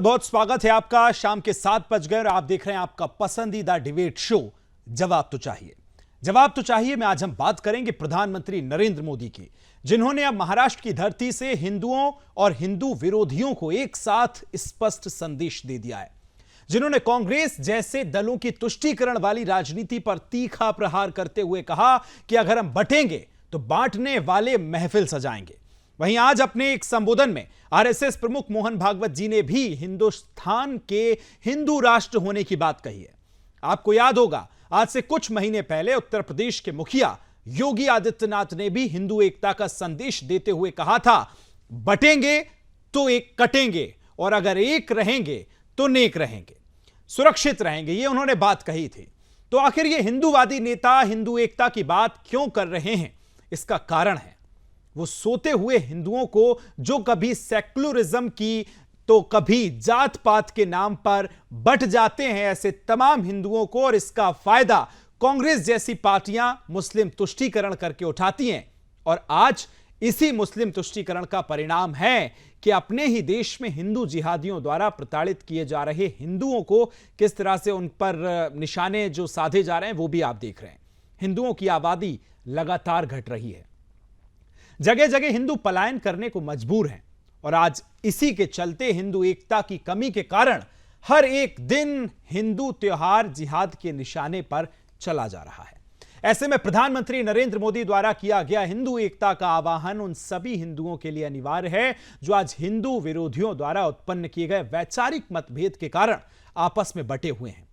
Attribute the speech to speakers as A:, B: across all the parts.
A: बहुत स्वागत है आपका। शाम के 7 बज गए और आप देख रहे हैं आपका पसंदीदा डिबेट शो जवाब तो चाहिए। जवाब तो चाहिए में आज हम बात करेंगे प्रधानमंत्री नरेंद्र मोदी की, जिन्होंने अब महाराष्ट्र की धरती से हिंदुओं और हिंदू विरोधियों को एक साथ स्पष्ट संदेश दे दिया है, जिन्होंने कांग्रेस जैसे दलों की तुष्टीकरण वाली राजनीति पर तीखा प्रहार करते हुए कहा कि अगर हम बंटेंगे तो बांटने वाले महफिल सजाएंगे। वहीं आज अपने एक संबोधन में आरएसएस प्रमुख मोहन भागवत जी ने भी हिंदुस्तान के हिंदू राष्ट्र होने की बात कही है। आपको याद होगा, आज से कुछ महीने पहले उत्तर प्रदेश के मुखिया योगी आदित्यनाथ ने भी हिंदू एकता का संदेश देते हुए कहा था, बटेंगे तो एक कटेंगे और अगर एक रहेंगे तो नेक रहेंगे, सुरक्षित रहेंगे। ये उन्होंने बात कही थी। तो आखिर ये हिंदूवादी नेता हिंदू एकता की बात क्यों कर रहे हैं? इसका कारण है वो सोते हुए हिंदुओं को, जो कभी सेक्युलरिज्म की तो कभी जात पात के नाम पर बट जाते हैं, ऐसे तमाम हिंदुओं को, और इसका फायदा कांग्रेस जैसी पार्टियां मुस्लिम तुष्टीकरण करके उठाती हैं। और आज इसी मुस्लिम तुष्टीकरण का परिणाम है कि अपने ही देश में हिंदू जिहादियों द्वारा प्रताड़ित किए जा रहे हिंदुओं को किस तरह से उन पर निशाने जो साधे जा रहे हैं वो भी आप देख रहे हैं। हिंदुओं की आबादी लगातार घट रही है, जगह जगह हिंदू पलायन करने को मजबूर हैं, और आज इसी के चलते हिंदू एकता की कमी के कारण हर एक दिन हिंदू त्योहार जिहाद के निशाने पर चला जा रहा है। ऐसे में प्रधानमंत्री नरेंद्र मोदी द्वारा किया गया हिंदू एकता का आह्वान उन सभी हिंदुओं के लिए अनिवार्य है जो आज हिंदू विरोधियों द्वारा उत्पन्न किए गए वैचारिक मतभेद के कारण आपस में बटे हुए हैं।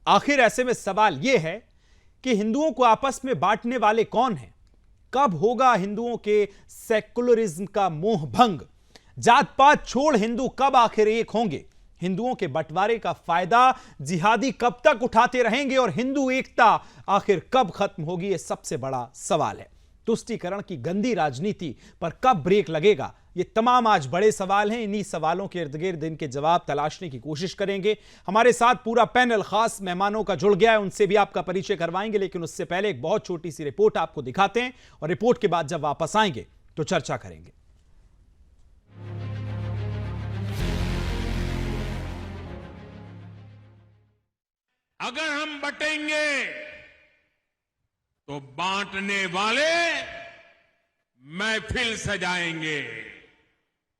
A: आखिर ऐसे में सवाल यह है कि हिंदुओं को आपस में बांटने वाले कौन हैं? कब होगा हिंदुओं के सेक्युलरिज्म का मोह भंग? जात पात छोड़ हिंदू कब आखिर एक होंगे? हिंदुओं के बंटवारे का फायदा जिहादी कब तक उठाते रहेंगे और हिंदू एकता आखिर कब खत्म होगी? यह सबसे बड़ा सवाल है। तुष्टीकरण की गंदी राजनीति पर कब ब्रेक लगेगा? ये तमाम आज बड़े सवाल हैं। इन्हीं सवालों के इर्द गिर्द इनके जवाब तलाशने की कोशिश करेंगे। हमारे साथ पूरा पैनल खास मेहमानों का जुड़ गया है, उनसे भी आपका परिचय करवाएंगे, लेकिन उससे पहले एक बहुत छोटी सी रिपोर्ट आपको दिखाते हैं और रिपोर्ट के बाद जब वापस आएंगे तो चर्चा करेंगे।
B: अगर हम बटेंगे तो बांटने वाले महफिल सजाएंगे।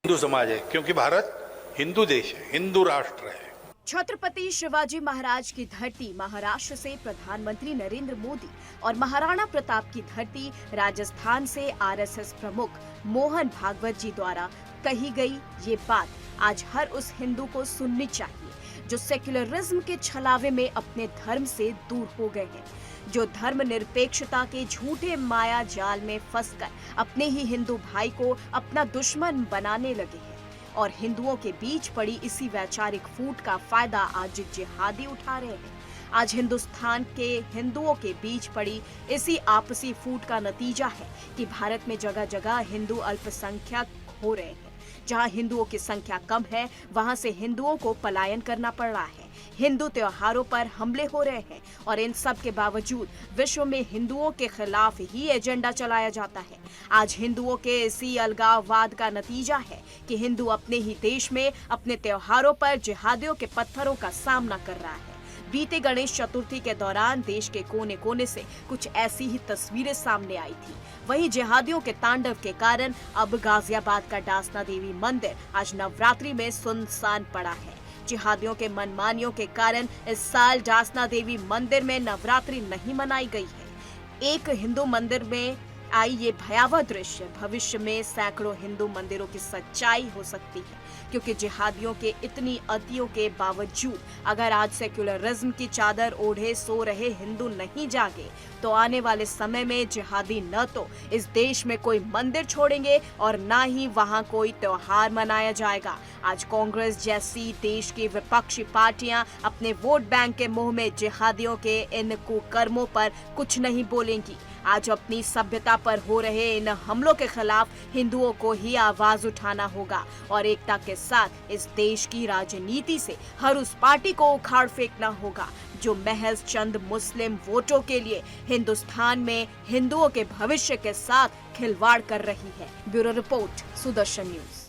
C: हिंदू समाज है, क्योंकि भारत हिंदू देश है, हिंदू राष्ट्र है।
D: छत्रपति शिवाजी महाराज की धरती महाराष्ट्र से प्रधानमंत्री नरेंद्र मोदी और महाराणा प्रताप की धरती राजस्थान से आरएसएस प्रमुख मोहन भागवत जी द्वारा कही गई ये बात आज हर उस हिंदू को सुननी चाहिए जो सेक्युलरिज्म के छलावे में अपने धर्म से दूर हो गए हैं, जो धर्म निरपेक्षता के झूठे माया जाल में फंसकर अपने ही हिंदू भाई को अपना दुश्मन बनाने लगे हैं, और हिंदुओं के बीच पड़ी इसी वैचारिक फूट का फायदा आज जिहादी उठा रहे हैं। आज हिंदुस्तान के हिंदुओं के बीच पड़ी इसी आपसी फूट का नतीजा है कि भारत में जगह जगह हिंदू अल्पसंख्यक हो रहे हैं। जहां हिंदुओं की संख्या कम है, वहां से हिंदुओं को पलायन करना पड़ रहा है। हिंदू त्योहारों पर हमले हो रहे हैं और इन सब के बावजूद विश्व में हिंदुओं के खिलाफ ही एजेंडा चलाया जाता है। आज हिंदुओं के इसी अलगाववाद का नतीजा है कि हिंदू अपने ही देश में अपने त्योहारों पर जिहादियों के पत्थरों का सामना कर रहा है। बीते गणेश चतुर्थी के दौरान देश के कोने कोने से कुछ ऐसी ही तस्वीरें सामने आई थी। वहीं जिहादियों के तांडव के कारण अब गाजियाबाद का डासना देवी मंदिर आज नवरात्रि में सुनसान पड़ा है। जिहादियों के मनमानियों के कारण इस साल डासना देवी मंदिर में नवरात्रि नहीं मनाई गई है। एक हिंदू मंदिर में आई ये भयावह दृश्य भविष्य में सैकड़ों हिंदू मंदिरों की सच्चाई हो सकती है, क्योंकि जिहादियों के इतनी अतियों के बावजूद अगर आज सेक्युलरिज्म की चादर ओढ़े सो रहे हिंदू नहीं जागे तो आने वाले समय में जिहादी न तो इस देश में कोई मंदिर छोड़ेंगे और न ही वहां कोई त्योहार मनाया जाएगा। आज कांग्रेस जैसी देश की विपक्षी पार्टियां अपने वोट बैंक के मुंह में जिहादियों के इन कुकर्मों पर कुछ नहीं बोलेंगी। आज अपनी सभ्यता पर हो रहे इन हमलों के खिलाफ हिंदुओं को ही आवाज उठाना होगा और एकता के साथ इस देश की राजनीति से हर उस पार्टी को उखाड़ फेंकना होगा जो महज चंद मुस्लिम वोटों के लिए हिंदुस्तान में हिंदुओं के भविष्य के साथ खिलवाड़ कर रही है। Bureau report, Sudarshan news.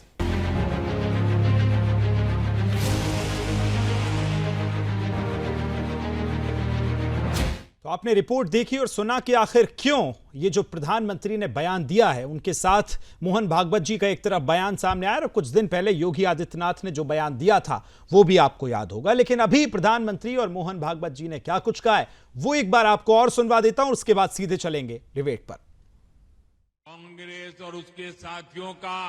A: आपने रिपोर्ट देखी और सुना कि आखिर क्यों ये जो प्रधानमंत्री ने बयान दिया है, उनके साथ मोहन भागवत जी का एक तरफ बयान सामने आया और कुछ दिन पहले योगी आदित्यनाथ ने जो बयान दिया था वो भी आपको याद होगा। लेकिन अभी प्रधानमंत्री और मोहन भागवत जी ने क्या कुछ कहा है वो एक बार आपको और सुनवा देता हूं, उसके बाद सीधे चलेंगे डिबेट पर।
B: कांग्रेस और उसके साथियों का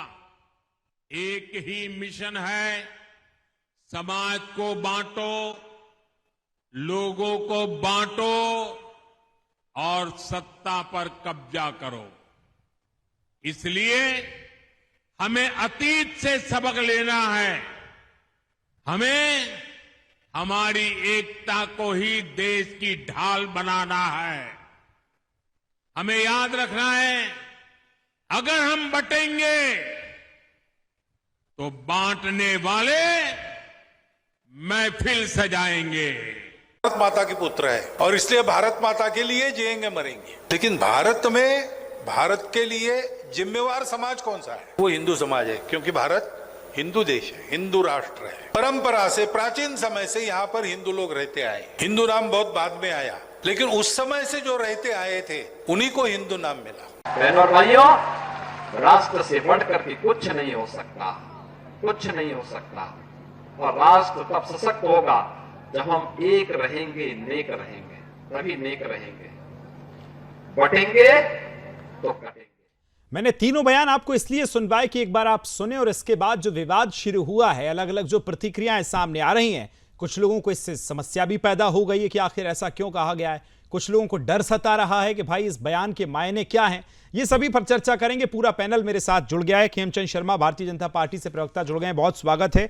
B: एक ही मिशन है, समाज को बांटो, लोगों को बांटो और सत्ता पर कब्जा करो। इसलिए हमें अतीत से सबक लेना है। हमें हमारी एकता को ही देश की ढाल बनाना है। हमें याद रखना है, अगर हम बटेंगे तो बांटने वाले महफिल सजाएंगे।
C: भारत माता की पुत्र है और इसलिए भारत माता के लिए जिएंगे मरेंगे। लेकिन भारत में भारत के लिए जिम्मेवार समाज कौन सा है? वो हिंदू समाज है, क्योंकि भारत हिंदू देश है, हिंदू राष्ट्र है। परंपरा से, प्राचीन समय से यहाँ पर हिंदू लोग रहते आए। हिंदू नाम बहुत बाद में आया, लेकिन उस समय से जो रहते आए थे उन्हीं को हिंदू नाम मिला।
E: बहनों और भाइयों, राष्ट्र से बढ़कर के कुछ नहीं हो सकता, कुछ नहीं हो सकता। और राष्ट्र तब सशक्त होगा जब हम एक रहेंगे, नेक रहेंगे, तभी नेक रहेंगे। बटेंगे तो कटेंगे।
A: मैंने तीनों बयान आपको इसलिए सुनवाए कि एक बार आप सुने और इसके बाद जो विवाद शुरू हुआ है, अलग अलग जो प्रतिक्रियाएं सामने आ रही हैं, कुछ लोगों को इससे समस्या भी पैदा हो गई है कि आखिर ऐसा क्यों कहा गया है, कुछ लोगों को डर सता रहा है कि भाई इस बयान के मायने क्या हैं। ये सभी पर चर्चा करेंगे। पूरा पैनल मेरे साथ जुड़ गया है। खेमचंद शर्मा भारतीय जनता पार्टी से प्रवक्ता जुड़ गए हैं, बहुत स्वागत है।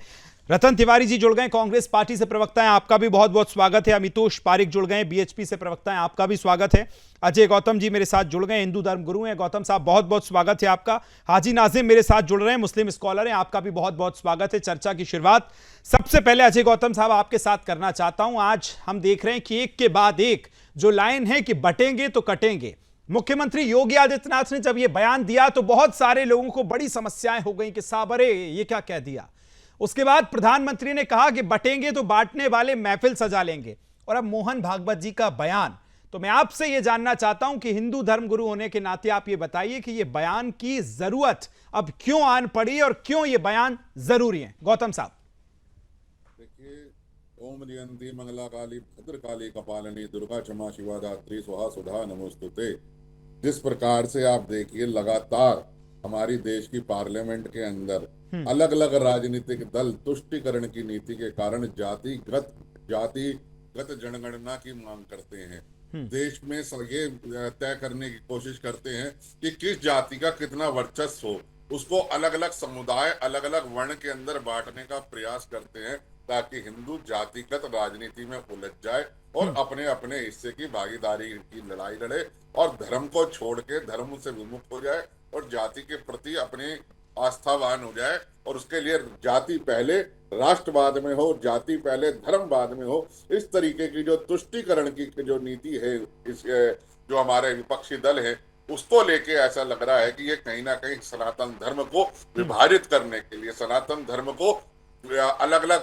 A: रतन तिवारी जी जुड़ गए, कांग्रेस पार्टी से प्रवक्ता हैं, आपका भी बहुत बहुत स्वागत है। अमितोष पारिक जुड़ गए, बीएचपी से प्रवक्ता हैं, आपका भी स्वागत है। अजय गौतम जी मेरे साथ जुड़ गए, हिंदू धर्म गुरु हैं, गौतम साहब बहुत बहुत स्वागत है आपका। हाजी नाजिम मेरे साथ जुड़ रहे हैं, मुस्लिम स्कॉलर हैं, आपका भी बहुत बहुत स्वागत है। चर्चा की शुरुआत सबसे पहले अजय गौतम साहब आपके साथ करना चाहता हूं। आज हम देख रहे हैं कि एक के बाद एक जो लाइन है कि बटेंगे तो कटेंगे। मुख्यमंत्री योगी आदित्यनाथ ने जब यह बयान दिया तो बहुत सारे लोगों को बड़ी समस्याएं हो गई कि साहब अरे ये क्या कह दिया। उसके बाद प्रधानमंत्री ने कहा कि बटेंगे तो बांटने वाले महफिल सजा लेंगे। और अब मोहन भागवत जी का बयान, तो मैं आपसे यह जानना चाहता हूं कि हिंदू धर्म गुरु होने के नाते आप ये बताइए कि यह बयान की जरूरत अब क्यों आन पड़ी और क्यों यह बयान जरूरी है। गौतम साहब।
F: देखिए, ओम जयंती मंगला काली भद्रकाली कपालिनी दुर्गा क्षमा शिवा धात्री स्वाहा सुधा नमोस्तुते। जिस प्रकार से आप देखिए, लगातार हमारी देश की पार्लियामेंट के अंदर अलग अलग राजनीतिक दल तुष्टिकरण की नीति के कारण जातिगत जनगणना की मांग करते हैं। देश में ये तय करने की कोशिश करते हैं कि किस जाति का कितना वर्चस्व हो, उसको अलग अलग समुदाय, अलग अलग वर्ण के अंदर बांटने का प्रयास करते हैं ताकि हिंदू जातिगत राजनीति में उलझ जाए और अपने अपने हिस्से की भागीदारी की लड़ाई लड़े और धर्म को छोड़ के धर्म से विमुख हो जाए और जाति के प्रति अपने आस्थावान हो जाए। और उसके लिए जाति पहले राष्ट्रवाद में हो, जाति पहले धर्मवाद में हो। इस तरीके की जो तुष्टिकरण की जो नीति है, इस जो हमारे विपक्षी दल है, उसको लेके ऐसा लग रहा है कि ये कहीं ना कहीं सनातन धर्म को विभाजित करने के लिए, सनातन धर्म को अलग अलग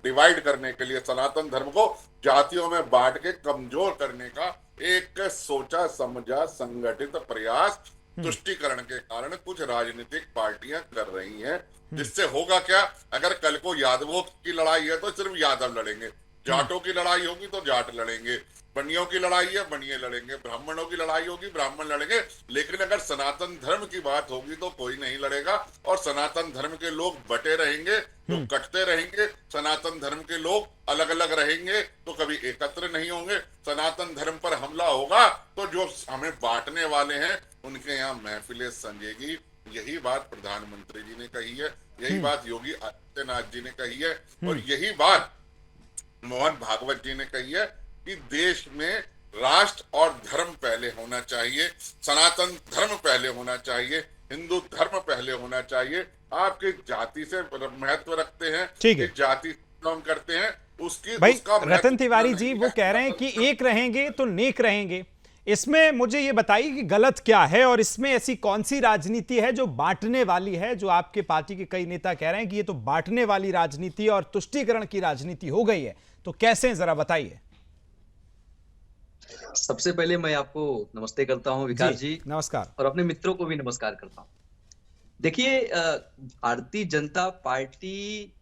F: डिवाइड करने के लिए, सनातन धर्म को जातियों में बांट के कमजोर करने का एक सोचा समझा संगठित प्रयास तुष्टिकरण के कारण कुछ राजनीतिक पार्टियां कर रही हैं। जिससे होगा क्या, अगर कल को यादवों की लड़ाई है तो सिर्फ यादव लड़ेंगे, जाटों की लड़ाई होगी तो जाट लड़ेंगे, बनियों की लड़ाई है बनिए लड़ेंगे, ब्राह्मणों की लड़ाई होगी ब्राह्मण लड़ेंगे। लेकिन अगर सनातन धर्म की बात होगी तो कोई नहीं लड़ेगा और सनातन धर्म के लोग बटे रहेंगे तो कटते रहेंगे। सनातन धर्म के लोग अलग अलग रहेंगे तो कभी एकत्र नहीं होंगे। सनातन धर्म पर हमला होगा तो जो हमें बांटने वाले हैं उनके यहाँ महफिलें संजेगी। यही बात प्रधानमंत्री जी ने कही है, यही बात योगी आदित्यनाथ जी ने कही है और यही बात मोहन भागवत जी ने कही है कि देश में राष्ट्र और धर्म पहले होना चाहिए, सनातन धर्म पहले होना चाहिए, हिंदू धर्म पहले होना चाहिए। आपके जाति से महत्व रखते हैं,
A: ठीक है,
F: जाति करते हैं उसकी
A: भाई रतन तिवारी जी वो कह रहे हैं कि एक रहेंगे तो नेक रहेंगे। इसमें मुझे ये बताइए कि गलत क्या है और इसमें ऐसी कौन सी राजनीति है जो बांटने वाली है, जो आपके पार्टी के कई नेता कह रहे हैं कि ये तो बांटने वाली राजनीति और तुष्टीकरण की राजनीति हो गई है, तो कैसे जरा बताइए।
G: सबसे पहले मैं आपको नमस्ते करता हूं विकास जी,
A: नमस्कार।
G: और अपने मित्रों को भी नमस्कार करता हूं। देखिए, भारतीय जनता पार्टी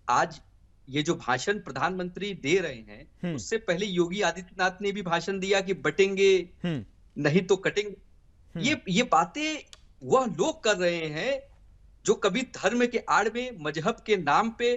G: आज ये जो भाषण प्रधानमंत्री दे रहे हैं, उससे पहले योगी आदित्यनाथ ने भी भाषण दिया कि बटेंगे नहीं तो कटेंगे। ये बातें वह लोग कर रहे हैं जो कभी धर्म के आड़ में, मजहब के नाम पे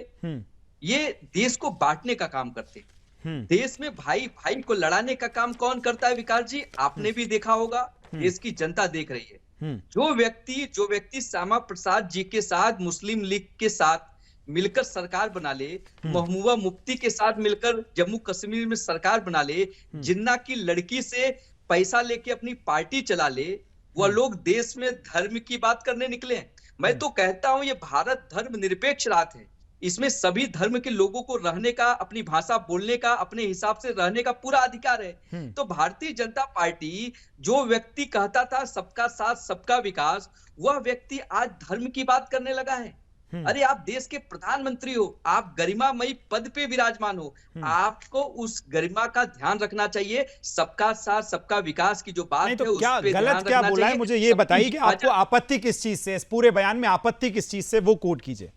G: ये देश को बांटने का काम करते हैं। देश में भाई भाई को लड़ाने का काम कौन करता है विकास जी? आपने भी देखा होगा, देश की जनता देख रही है। जो व्यक्ति श्यामा प्रसाद जी के साथ, मुस्लिम लीग के साथ मिलकर सरकार बना ले, महबूबा मुफ्ती के साथ मिलकर जम्मू कश्मीर में सरकार बना ले, जिन्ना की लड़की से पैसा लेके अपनी पार्टी चला ले, वह लोग देश में धर्म की बात करने निकले हैं। मैं तो कहता हूं ये भारत धर्म निरपेक्ष राष्ट्र है। इसमें सभी धर्म के लोगों को रहने का, अपनी भाषा बोलने का, अपने हिसाब से रहने का पूरा अधिकार है। तो भारतीय जनता पार्टी जो व्यक्ति कहता था सबका साथ सबका विकास, वह व्यक्ति आज धर्म की बात करने लगा है। अरे आप देश के प्रधानमंत्री हो, आप गरिमामयी पद पे विराजमान हो, आपको उस गरिमा का ध्यान रखना चाहिए। सबका साथ सबका विकास की जो बात
A: नहीं
G: है,
A: तो क्या
G: उस पे
A: गलत
G: ध्यान
A: क्या
G: रखना
A: बोला है,
G: चाहिए।
A: मुझे ये बताइए कि आपको आपत्ति किस चीज से, इस पूरे बयान में आपत्ति किस चीज से, वो कोट कीजिए।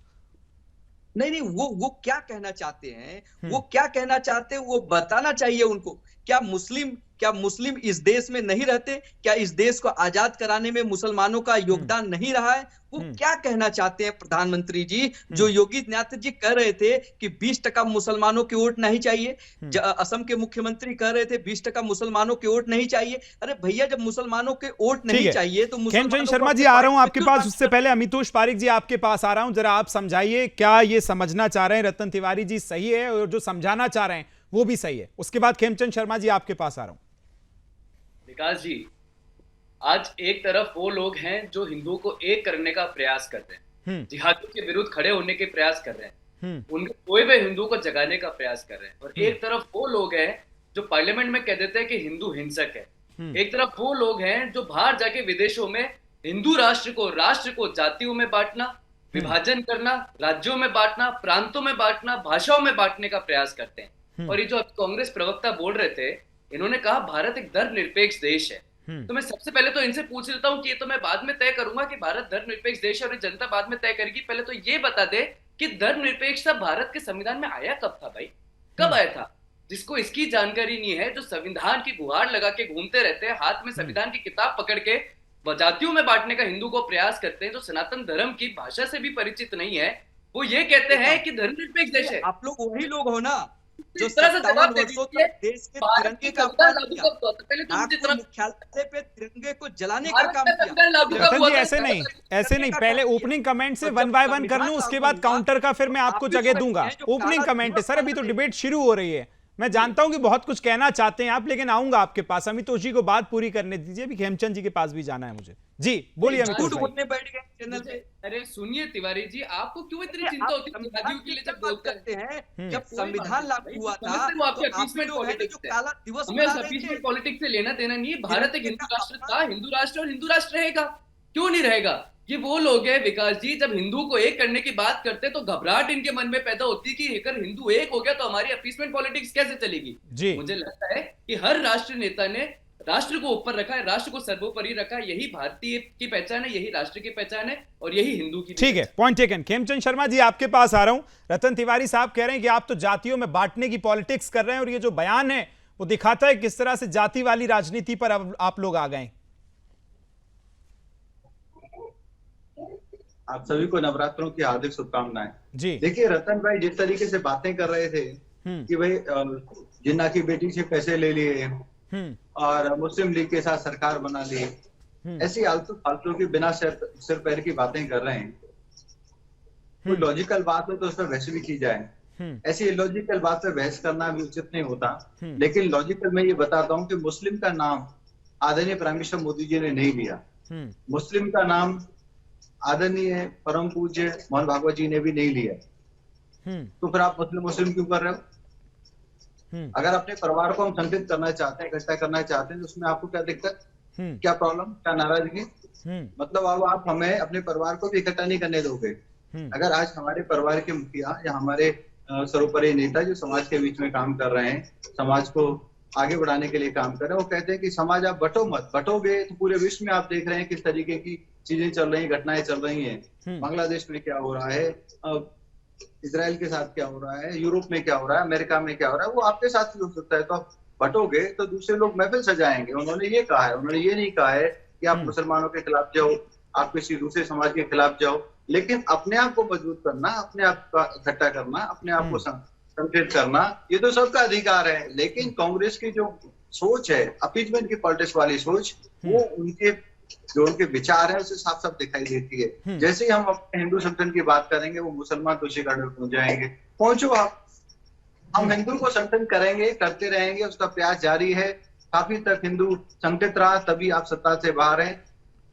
G: नहीं, वो क्या कहना चाहते हैं, वो क्या कहना चाहते हैं वो बताना चाहिए उनको। क्या मुस्लिम इस देश में नहीं रहते? क्या इस देश को आजाद कराने में मुसलमानों का योगदान नहीं रहा है? वो क्या कहना चाहते हैं प्रधानमंत्री जी? जो योगी आदित्यनाथ जी कह रहे थे कि 20% मुसलमानों के वोट नहीं चाहिए, असम के मुख्यमंत्री कह रहे थे 20% मुसलमानों के वोट नहीं चाहिए। अरे भैया, जब मुसलमानों के वोट नहीं चाहिए तो
A: खेमचंद शर्मा जी आ रहा हूं आपके पास। उससे पहले अमितोष पारिक जी आपके पास आ रहा हूं, जरा आप समझाइए क्या ये समझना चाह रहे हैं रतन तिवारी जी सही है, और जो समझाना चाह रहे हैं वो भी सही है? उसके बाद खेमचंद शर्मा जी आपके पास आ रहा हूं।
H: विकास जी, आज एक तरफ वो लोग हैं जो हिंदुओं को एक करने का प्रयास कर रहे हैं, जिहादियों के विरुद्ध खड़े होने के प्रयास कर रहे हैं, उनके कोई भी हिंदुओं को जगाने का प्रयास कर रहे हैं। और एक तरफ वो लोग हैं जो पार्लियामेंट में कह देते हैं कि हिंदू हिंसक है। एक तरफ वो लोग हैं जो बाहर जाके विदेशों में हिंदू राष्ट्र को जातियों में बांटना, विभाजन करना, राज्यों में बांटना, प्रांतों में बांटना, भाषाओं में बांटने का प्रयास करते हैं। और ये जो कांग्रेस प्रवक्ता बोल रहे थे, इन्होंने कहा भारत एक धर्मनिरपेक्ष देश है। तो मैं सबसे पहले तो इनसे पूछ लेता हूं कि ये तो मैं बाद में तय करूंगा कि भारत धर्मनिरपेक्ष देश है और जनता बाद में तय करेगी। पहले तो ये बता दे कि धर्मनिरपेक्षता भारत के संविधान में आया कब था भाई? कब आया था? जिसको इसकी जानकारी नहीं है, जो संविधान की गुहार लगा के घूमते रहते हैं, हाथ में संविधान की किताब पकड़ के जातियों में बांटने का हिंदू को प्रयास करते हैं, जो सनातन धर्म की भाषा से भी परिचित नहीं है, वो ये कहते हैं कि धर्मनिरपेक्ष देश है।
G: आप लोग वही लोग हो ना जो
H: इस तरह से जवाब दे
G: वर्षों
H: दीजिए,
G: तक देश के
H: भारत
G: तिरंगे
H: की
G: का
H: संविधान
G: अपमान
H: लागू
G: किया।
H: कब हुआ था? पहले तो मुझे
G: नागपुर मुख्यालय पे तिरंगे को जलाने का
H: भारत
G: काम
H: का
G: किया।
H: संविधान लागू कब
A: रतन
H: हुआ
A: जी
H: था?
A: ऐसे नहीं, पहले ओपनिंग कमेंट से वन बाय वन कर लूं, उसके बाद काउंटर का फिर मैं आपको जगह दूंगा। ओपनिंग कमेंट है सर, अभी तो डिबेट शुरू हो रही है। मैं जानता हूं कि बहुत कुछ कहना चाहते हैं आप, लेकिन आऊंगा आपके पास। अमितोष जी को बात पूरी करने दीजिए, अभी खेमचंद जी के पास भी जाना है मुझे। जी बोलिए अमितोष भाई।
G: बोलने बैठ गए चैनल पे।
H: अरे सुनिए तिवारी जी, आपको क्यों इतनी चिंता होती है जिहादियों के लिए जब बोलते हैं?
G: जब संविधान लागू हुआ था
H: समझते हो आपके
G: तो आप
H: अपीसमेंट
G: लोग हैं जो
H: पॉलिटिक्स है।
G: काला दिवस
H: हमें
G: मना रहे
H: अपीसमेंट
G: थे।
H: पॉलिटिक्स से लेना देना नहीं है। भारत एक हिंदू राष्ट्र था, हिंदू राष्ट्र और हिंदू राष्ट्र रहेगा। क्यों नहीं रहेगा? ये वो लोग हैं विकास जी, जब हिंदू को एक करने की बात करते तो घबराहट इनके मन में पैदा होती कि अगर हिंदू एक हो गया तो हमारी अपीसमेंट पॉलिटिक्स कैसे चलेगी?
A: जी
H: मुझे लगता है कि हर राष्ट्रीय नेता ने राष्ट्र को ऊपर रखा है, राष्ट्र को सर्वोपरि रखा है। यही भारतीय की पहचान है, यही राष्ट्र की पहचान है और यही हिंदू की।
A: ठीक है, पॉइंट टेकन। खेमचंद शर्मा जी आपके पास आ रहा हूं। रतन तिवारी साहब कह रहे हैं कि आप तो जातियों में बांटने की पॉलिटिक्स कर रहे हैं, और ये जो बयान है वो दिखाता है किस तरह से जाति वाली राजनीति पर अब आप लोग आ गए।
I: आप सभी को नवरात्रों की हार्दिक शुभकामनाएं।
A: जी
I: देखिए रतन भाई जिस तरीके से बातें कर रहे थे कि भाई जिन्ना की बेटी से पैसे ले लिए और मुस्लिम लीग के साथ सरकार बना ली, ऐसी आलतू फालतू की बिना सिर पैर की बातें कर रहे हैं। कोई लॉजिकल बात हो तो उस पर बहस भी की जाए। ऐसी इलॉजिकल बात पर बहस करना भी उचित नहीं होता। लेकिन लॉजिकल मैं ये बताता हूँ कि मुस्लिम का नाम आदरणीय प्राइम मिनिस्टर मोदी जी ने नहीं लिया। मुस्लिम का नाम आदरणीय परम पूज्य मोहन भागवत जी ने भी नहीं लिया। तो फिर आप मुस्लिम क्यों कर रहे हो? अगर अपने परिवार को हम संगठित करना चाहते हैं, इकट्ठा करना चाहते हैं, तो उसमें आपको क्या दिक्कत, क्या प्रॉब्लम, क्या नाराजगी? मतलब अब आप हमें अपने परिवार को भी इकट्ठा नहीं करने दोगे। अगर आज हमारे परिवार के मुखिया या हमारे सर्वोपरि नेता जो समाज के बीच में काम कर रहे हैं, समाज को आगे बढ़ाने के लिए काम कर रहे हैं। वो कहते हैं कि समाज आप बटो मत, बटोगे तो पूरे विश्व में आप देख रहे हैं किस तरीके की चीजें चल रही, घटनाएं चल रही हैं। बांग्लादेश में क्या हो रहा है, इजराइल के साथ क्या हो रहा है, यूरोप में क्या हो रहा है, अमेरिका में क्या हो रहा है, वो आपके साथ भी हो सकता है। तो आप बटोगे तो दूसरे लोग महफिल सजाएंगे। उन्होंने ये कहा है, उन्होंने ये नहीं कहा है कि आप मुसलमानों के खिलाफ जाओ, आप किसी दूसरे समाज के खिलाफ जाओ, लेकिन अपने आप को मजबूत करना, अपने आप का इकट्ठा करना, अपने आप को संगठित करना, ये तो सबका अधिकार है। लेकिन कांग्रेस की जो सोच है, अपीजमेंट की पॉलिटिक्स वाली सोच, वो उनके जो उनके विचार है उसे साफ साफ दिखाई देती है। जैसे ही हम अपने हिंदू संगठन की बात करेंगे, वो मुसलमान तुष्टिकरण में पहुंच जाएंगे। पहुंचो आप, हम हिंदू को संगठन करेंगे, करते रहेंगे, उसका प्रयास जारी है। काफी तक हिंदू संगठित रहा, तभी आप सत्ता से बाहर हैं,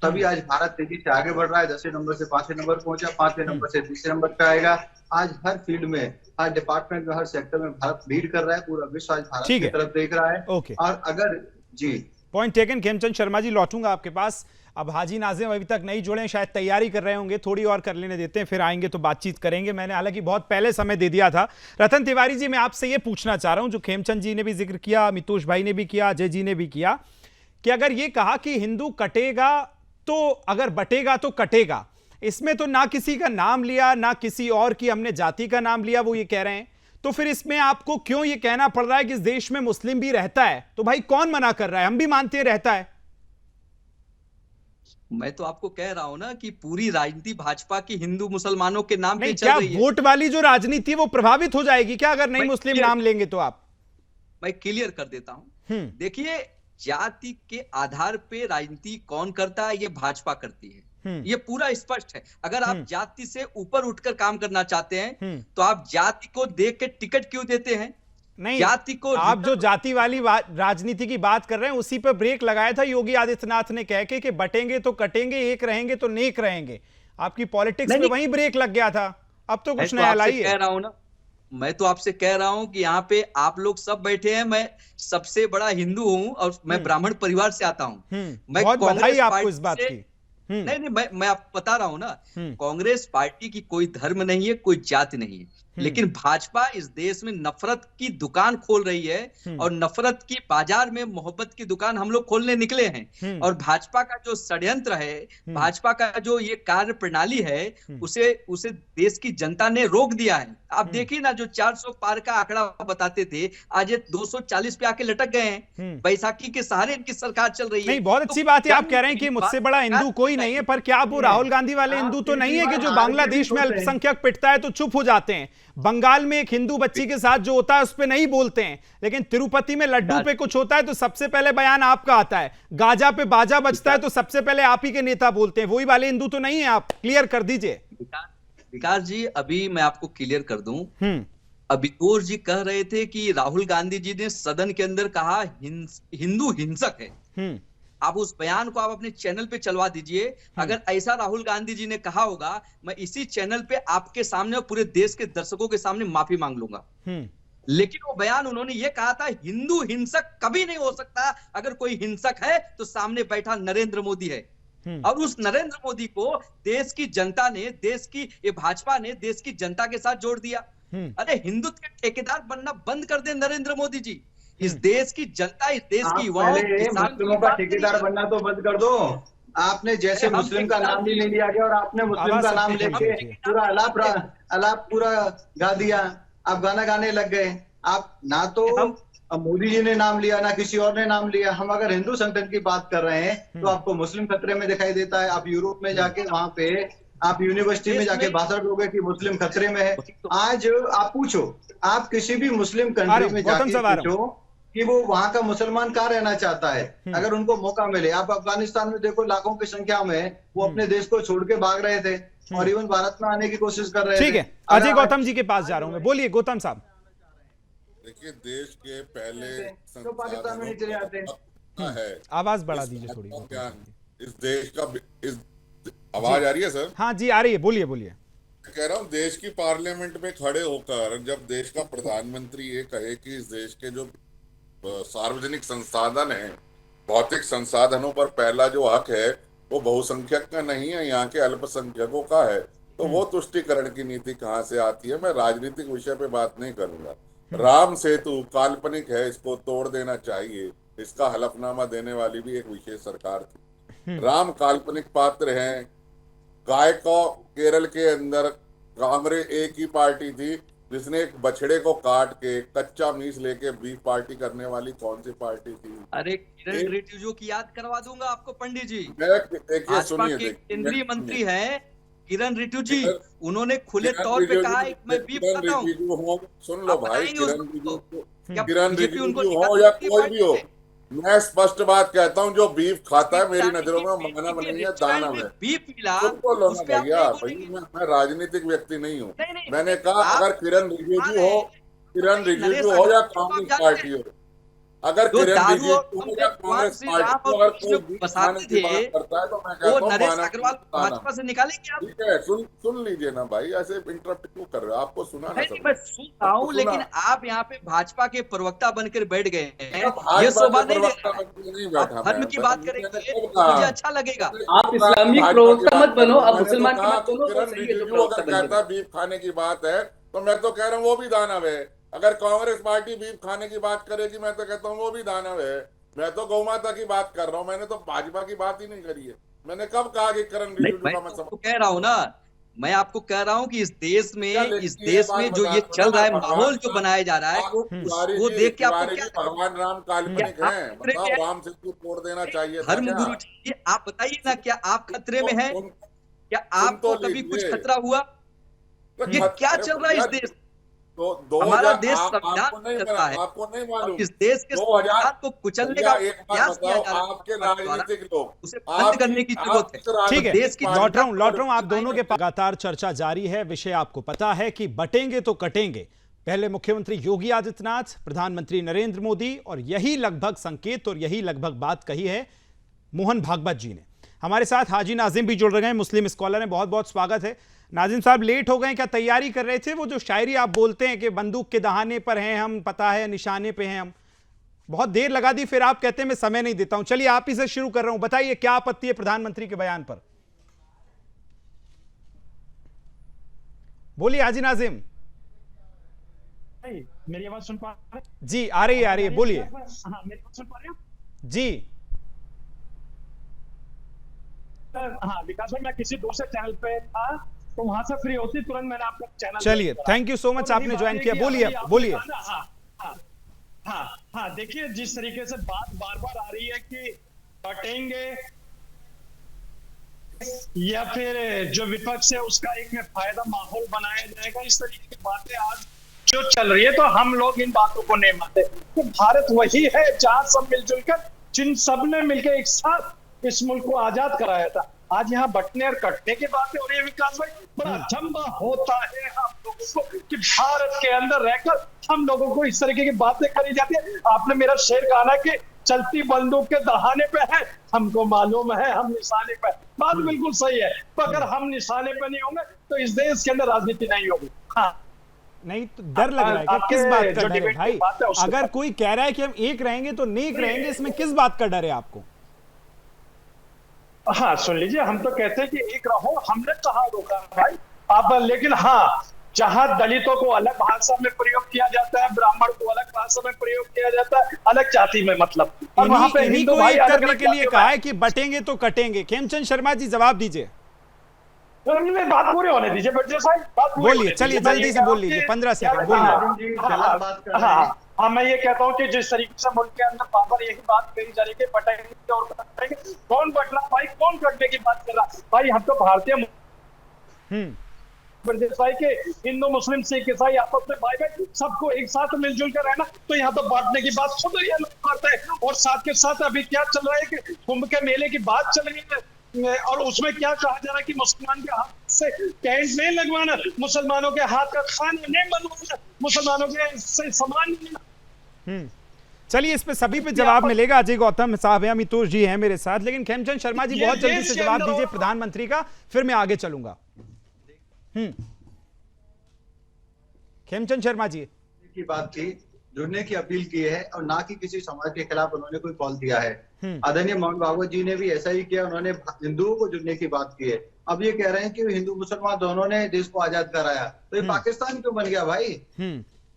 I: तभी आज भारत तेजी से आगे बढ़ रहा है। 10वें नंबर से 5वें नंबर पहुंचा, 5वें नंबर से 30वें नंबर पे आएगा। आज हर फील्ड में, हर डिपार्टमेंट में, हर सेक्टर में भारत लीड कर रहा है। पूरा विश्व आज भारत की तरफ देख रहा है। और अगर जी
A: पॉइंट टेकन। खेमचंद शर्मा जी, लौटूंगा आपके पास। अब हाजी नाजिम अभी तक नहीं जुड़े, शायद तैयारी कर रहे होंगे, थोड़ी और कर लेने देते हैं, फिर आएंगे तो बातचीत करेंगे। मैंने हालांकि बहुत पहले समय दे दिया था। रतन तिवारी जी, मैं आपसे ये पूछना चाह रहा हूं, जो खेमचंद जी ने भी जिक्र किया, मितोष भाई ने भी किया, अजय जी ने भी किया, कि अगर ये कहा कि हिंदू कटेगा तो, अगर बटेगा तो कटेगा, इसमें तो ना किसी का नाम लिया, ना किसी और की हमने जाति का नाम लिया, वो ये कह रहे हैं, तो फिर इसमें आपको क्यों ये कहना पड़ रहा है कि इस देश में मुस्लिम भी रहता है? तो भाई कौन मना कर रहा है? हम भी मानते हैं रहता है।
G: मैं तो आपको कह रहा हूं ना कि पूरी राजनीति भाजपा की हिंदू मुसलमानों के नाम पे चल
A: क्या
G: रही है।
A: वोट वाली जो राजनीति है वो प्रभावित हो जाएगी क्या अगर नहीं मुस्लिम नाम लेंगे तो? आप,
G: मैं क्लियर कर देता हूं। देखिए, जाति के आधार पे राजनीति कौन करता है? ये भाजपा करती है। ये पूरा स्पष्ट है। अगर आप जाति से ऊपर उठकर काम करना चाहते हैं तो आप जाति को देख के टिकट क्यों देते हैं?
A: नहीं,
G: जाति को,
A: आप जो जाति वाली राजनीति की बात कर रहे हैं उसी पर ब्रेक लगाया था योगी आदित्यनाथ ने, कह के कि बटेंगे तो कटेंगे, एक रहेंगे तो नेक रहेंगे। आपकी पॉलिटिक्स में वहीं ब्रेक लग गया था। अब तो कुछ नया लाई है।
G: कह रहा हूं ना, मैं तो आपसे कह रहा हूं कि यहाँ पे आप लोग सब बैठे हैं, मैं सबसे बड़ा हिंदू हूं और मैं ब्राह्मण परिवार से आता हूं। मैं
A: बहुत बधाई आपको इस बात की।
G: नहीं, मैं आपको बता रहा हूं ना, कांग्रेस पार्टी की कोई धर्म नहीं है, कोई जाति नहीं है, लेकिन भाजपा इस देश में नफरत की दुकान खोल रही है और नफरत की बाजार में मोहब्बत की दुकान हम लोग खोलने निकले हैं। और भाजपा का जो षड्यंत्र है, भाजपा का जो ये कार्य प्रणाली है, उसे देश की जनता ने रोक दिया है। आप देखिए ना, जो 400 पार का आंकड़ा बताते थे, आज ये 240 पे आके लटक गए हैं। बैसाखी के सहारे इनकी सरकार चल रही है।
A: नहीं, बहुत अच्छी बात है। आप कह रहे हैं कि मुझसे बड़ा हिंदू कोई नहीं है, पर क्या आप वो राहुल गांधी वाले हिंदू तो नहीं है कि जो बांग्लादेश में अल्पसंख्यक पिटता है तो चुप हो जाते हैं? बंगाल में एक हिंदू बच्ची के साथ जो होता है उस पे नहीं बोलते हैं, लेकिन तिरुपति में लड्डू पे कुछ होता है तो सबसे पहले बयान आपका आता है। गाजा पे बाजा बजता है तो सबसे पहले आप ही के नेता बोलते हैं। वही वाले हिंदू तो नहीं है? आप क्लियर कर दीजिए।
G: विकास जी, अभी मैं आपको क्लियर कर दूं। अभितोष जी कह रहे थे कि राहुल गांधी जी ने सदन के अंदर कहा हिंदू हिंसक है। आप उस बयान को आप अपने चैनल पे चलवा दीजिए। अगर ऐसा राहुल गांधी जी ने कहा होगा, मैं इसी चैनल पे आपके सामने और पूरे देश के दर्शकों के सामने माफी मांग लूंगा। लेकिन वो बयान उन्होंने ये कहा था, हिंदू हिंसक कभी नहीं हो सकता। अगर कोई हिंसक है तो सामने बैठा नरेंद्र मोदी है। और उस नरेंद्र मोदी को देश की जनता ने, देश की ये भाजपा ने देश की जनता के साथ जोड़ दिया। अरे हिंदुत्व के ठेकेदार बनना बंद कर दे नरेंद्र मोदी जी। इस देश की जनता, इस देश की युवाओं,
I: मुस्लिमों का ठेकेदार बनना तो बंद कर दो। आपने जैसे मुस्लिम का नाम भी नहीं लिया गया और आपने मुस्लिम का नाम लेके पूरा अलाप पूरा गा दिया। आप गाना गाने लग गए। आप ना तो मोदी जी ने नाम लिया, ना किसी और ने नाम लिया। हम अगर हिंदू संगठन की बात कर रहे हैं तो आपको मुस्लिम खतरे में दिखाई देता है। आप यूरोप में जाके, वहां पे आप यूनिवर्सिटी में जाके भाषण दोगे कि मुस्लिम खतरे में है। आज आप पूछो, आप किसी भी मुस्लिम कंट्री में जाके पूछो कि वो वहां का मुसलमान कहाँ रहना चाहता है, अगर उनको मौका मिले। आप अफगानिस्तान में देखो, लाखों की संख्या में वो अपने देश को छोड़ के भाग रहे थे और इवन भारत में आने की कोशिश कर रहे थे।
A: ठीक है, अजय गौतम जी के पास जा रहा हूं मैं। बोलिए गौतम साहब।
F: देखिए, देश के पहले
I: तो पाकिस्तान में नहीं चले जाते
A: है। आवाज बढ़ा दीजिए थोड़ी।
F: इस देश का आवाज आ रही है सर?
A: हाँ जी, आ रही है। बोलिए बोलिए।
F: कह रहा हूँ, देश की पार्लियामेंट में खड़े होकर जब देश का प्रधानमंत्री ये कहे कि इस देश के जो सार्वजनिक संसाधन है, भौतिक संसाधनों पर पहला जो हक है वो बहुसंख्यक का नहीं है, यहाँ के अल्पसंख्यकों का है, तो वो तुष्टिकरण की नीति कहाँ से आती है? मैं राजनीतिक विषय पे बात नहीं करूंगा। राम सेतु काल्पनिक है, इसको तोड़ देना चाहिए, इसका हलफनामा देने वाली भी एक विशेष सरकार थी। राम काल्पनिक पात्र हैं। गाय को केरल के अंदर कांग्रेस एक ही पार्टी थी जिसने एक बछड़े को काट के कच्चा मीस लेके बीफ पार्टी करने वाली कौन सी पार्टी थी?
G: अरे किरण रिजिजू की याद करवा दूंगा आपको पंडित जी।
F: देखिए
G: भाजपा
F: सुनिए,
G: के केंद्रीय मंत्री हैं किरण रिजिजू जी, उन्होंने खुले
F: किरण
G: तौर पे
F: रिजिजू
G: कहा है मैं बीफ
F: किरण
G: खाता हूँ।
F: रिजिजू हो, सुन लो
G: आप
F: भाई,
G: बताएंगे
F: किरण
G: उसको?
F: रिजिजू
G: क्या
F: किरण
G: बीजेपी उनको
F: रिजिजू हो
G: निकाल
F: या
G: सकती है
F: कोई भी हो,
G: पार्टी से?
F: मैं स्पष्ट बात कहता हूँ, जो बीफ खाता है मेरी
G: यानी
F: नजरों
G: कि
F: में मानव
G: बीजेपी
F: नहीं है,
G: रेस्टोरेंट
F: दानव
G: में
F: है।
G: बीफ मिला,
F: सुन तो लो
G: उस
F: ना
G: पे आप
F: भैया,
G: नहीं
F: भाई
G: बोलेंगे?
F: मैं राजनीतिक व्यक्ति नहीं हूँ।
G: नहीं, नहीं,
F: मैंने कहा
G: आप
F: अगर किरण रिजिजू हो, किरण
G: नरेश
F: रिजिजू हो या
G: अग्रवाल को आप
F: कांग्रेस
G: जानते
F: पार्टी
G: हैं?
F: हो, अगर
G: जो
F: किरण
G: दारू
F: रिजिजू
G: और
F: हो
G: बम
F: या
G: पे भगवान
F: कांग्रेस
G: श्री
F: पार्टी
G: राम
F: को
G: और
F: अगर
G: कृष्ण
F: कोई बीफ
G: बसाते
F: खाने की
G: थे,
F: बात करता है तो मैं
G: वो
F: कहता हूँ
G: नरेश
F: मानव
G: अग्रवाल को
F: दानव।
G: भाजपा से निकालेंगे आप?
F: ठीक है, सुन लीजिए ना भाई, ऐसे इंटरप्ट क्यों कर रहे हो? आपको सुना ना
G: नहीं,
F: सब
G: मैं सुन रहा हूँ,
F: सुना।
G: लेकिन आप यहाँ पे भाजपा के प्रवक्ता बनकर बैठ गए हैं,
F: भाजपा
G: ये
F: के
G: शोभा नहीं दे
F: प्रवक्ता
G: रहा है।
F: बनके नहीं
G: आप
F: बैठा
G: धर्म
F: मैं।
G: की बात
F: मैंने
G: करेंगे
F: कब
G: तो
F: कहा?
G: मुझे अच्छा लगेगा।
H: आप इस्लामिक
F: भाजपा की
H: प्रवक्ता
F: बात
H: मत बनो,
F: कर रहा हूं।
H: आप
F: मैंने तो
H: मुसलमान की
F: कहा
H: मत
F: कि
H: बनो, तो
F: किरण
H: सही है जो
F: रिजिजू
H: प्रवक्ता
F: अगर
H: बन
F: कहता है बीफ खाने की बात है तो मैं तो कह रहा हूँ वो भी दानव है। अगर कांग्रेस पार्टी बीफ खाने की बात करेगी मैं तो कहता हूँ वो भी दानव है। मैं तो गौ माता की बात कर रहा हूँ, मैंने तो भाजपा की बात ही नहीं करी है। मैंने कब कहा कि किरण रिजिजू
G: मैं
F: का मैं
G: आपको कह रहा हूँ ना, मैं आपको कह रहा हूँ कि इस देश
F: बात
G: में जो
F: बता
G: ये
F: दो
G: चल
F: ना,
G: रहा है,
F: भगवान
G: माहौल जो बनाया जा रहा है,
F: तिवारी
G: वो
F: जी,
G: देख के आपको
F: तिवारी
G: क्या
F: जी, भगवान राम काल्पनिक
G: क्या आप
F: हैं।
G: खतरे
F: बताओ,
G: में हैं?
F: राम सेतु तोड़ देना चाहिए था
G: धर्म
F: क्या?
G: गुरु जी, आप बताइए ना, क्या आप खतरे में हैं?
F: सुन-
G: क्या
F: सुन
G: आपको
F: तो
G: कभी कुछ
F: लीजिए।
G: खतरा हुआ? ये क्या चल रहा है इस देश?
F: तो
G: हमारा
F: 2000
G: देश
F: आपको
G: संविधान
F: नहीं
G: करता है,
F: आपको नहीं
G: और
F: मालूम,
G: इस देश के
F: 2000
G: संविधान को कुचलने का
F: भैया एक बात
G: प्रयास किया
F: बताओ,
G: जा रहा है
F: आपके
G: द्वारा,
F: राजनीतिक लोग,
G: उसे बंद करने की जरूरत है।
A: ठीक है,
G: देश की
A: लौट रहा हूं आप
G: जनता
A: दोनों के लगातार चर्चा जारी है। विषय आपको पता है कि बटेंगे तो कटेंगे। पहले मुख्यमंत्री योगी आदित्यनाथ, प्रधानमंत्री नरेंद्र मोदी, और यही लगभग संकेत और यही लगभग बात कही है मोहन भागवत जी ने। हमारे साथ हाजी नाजिम भी जुड़ रहे हैं, मुस्लिम स्कॉलर हैं। बहुत बहुत स्वागत है। नाजिम साहब, लेट हो गए, क्या तैयारी कर रहे थे? वो जो शायरी आप बोलते हैं कि बंदूक के दहाने पर हैं हम, पता है निशाने पे हैं हम, बहुत देर लगा दी, फिर आप कहते हैं मैं समय नहीं देता हूं। चलिए आप ही से शुरू कर रहा हूं, बताइए क्या आपत्ति है प्रधानमंत्री के बयान पर? बोलिए हाजी नाजिम।
J: मेरी आवाज सुन पा रहे हैं?
A: जी आ रही है, बोलिए।
J: हाँ, मेरी आवाज सुन पा रहे हैं?
A: जी
J: हाँ विकास भाई, मैं किसी दूसरे चैनल पे था तो वहां से फ्री होती तुरंत मैंने आपका चैनल।
A: चलिए, थैंक यू सो मच, आपने ज्वाइन किया। बोलिए बोलिए।
J: हाँ, देखिए जिस तरीके से बात बार बार आ रही है कि बटेंगे या फिर जो विपक्ष है उसका एक फायदा माहौल बनाया जाएगा, इस तरीके की बातें आज जो चल रही है, तो हम लोग इन बातों को नहीं मानते। तो भारत वही है जहां सब मिलजुल कर, जिन सब ने मिलकर एक साथ इस मुल्क को आजाद कराया था। आज यहाँ बटने और कटने की बातें हो रही है विकास भाई, बड़ा अचंभा होता है हम लोगों को कि भारत के अंदर रहकर हम लोगों को इस तरीके की बातें करी जाती है। आपने मेरा शेर कहा ना कि चलती बंदूक के दहाने पे है, हमको मालूम है हम निशाने पे। बात बिल्कुल सही है, पर अगर हम निशाने पे नहीं होंगे तो इस देश के अंदर राजनीति नहीं होगी। हाँ,
A: नहीं तो डर लग रहा है कि किस बात का डर है भाई? अगर कोई कह रहा है कि हम एक रहेंगे तो नेक रहेंगे, इसमें किस बात का डर है आपको?
J: हाँ सुन लीजिए, हम तो कहते हैं कि एक रहो, हमने कहाँ रोका भाई आप, लेकिन हाँ जहां दलितों को अलग भाषा में प्रयोग किया जाता है, ब्राह्मण को अलग भाषा में प्रयोग किया जाता है, अलग जाति में, मतलब और वहां पे
A: इन्हीं
J: हिंदू
A: को
J: भाई
A: एक
J: अलग
A: करने
J: अलग
A: के लिए
J: जातियों
A: कहा
J: में।
A: है कि बटेंगे तो कटेंगे। खेमचंद शर्मा जी जवाब दीजिए।
J: बात पूरी होने दीजिए बच्चे साहब, बात पूरी
A: बोलिए,
J: होने दीजिए।
A: चलिए
J: मैं
A: जल्दी
J: ये
A: से
J: कह
A: बोल
J: रहा हूं
A: लीजिए,
J: कि-
A: 15 सेकंड
J: हाँ,
A: बोलिए।
J: हाँ, मैं ये कहता हूँ कि जिस तरीके से मुल्क के अंदर बार बार यही बात कही जा रही है कि बटेंगे और कटेंगे, कौन बट रहा भाई, कौन कटने की बात कर रहा भाई? हम तो भारतीय भाई के हिंदू मुस्लिम सिख ईसाई आपस में भाई भाई सबको एक साथ मिलजुल कर रहना, तो यहाँ तो बांटने की बात खुद ये लोग करते हैं। और साथ के साथ अभी क्या चल रहा है कि कुंभ के मेले की बात चल रही है, और उसमें क्या कहा जा रहा है कि मुसलमान के हाथ से टेंट नहीं लगवाना, मुसलमानों के हाथ का खाना नहीं बनवाना, मुसलमानों के से सामान नहीं।
A: चलिए, इस पे सभी पे जवाब मिलेगा। अजय गौतम साहब है, अमितोष जी हैं मेरे साथ, लेकिन खेमचंद शर्मा जी बहुत जल्दी से जवाब दीजिए प्रधानमंत्री का, फिर मैं आगे चलूंगा। खेमचंद शर्मा जी
I: की बात थी, जुड़ने की अपील की है और ना कि किसी समाज के खिलाफ उन्होंने कोई कॉल दिया है। आदरणीय मोहन भागवत जी ने भी ऐसा ही किया, उन्होंने हिंदुओं को जुड़ने की बात की है। अब ये कह रहे हैं कि हिंदू मुसलमान दोनों ने देश को आजाद कराया, तो ये पाकिस्तान क्यों बन गया भाई?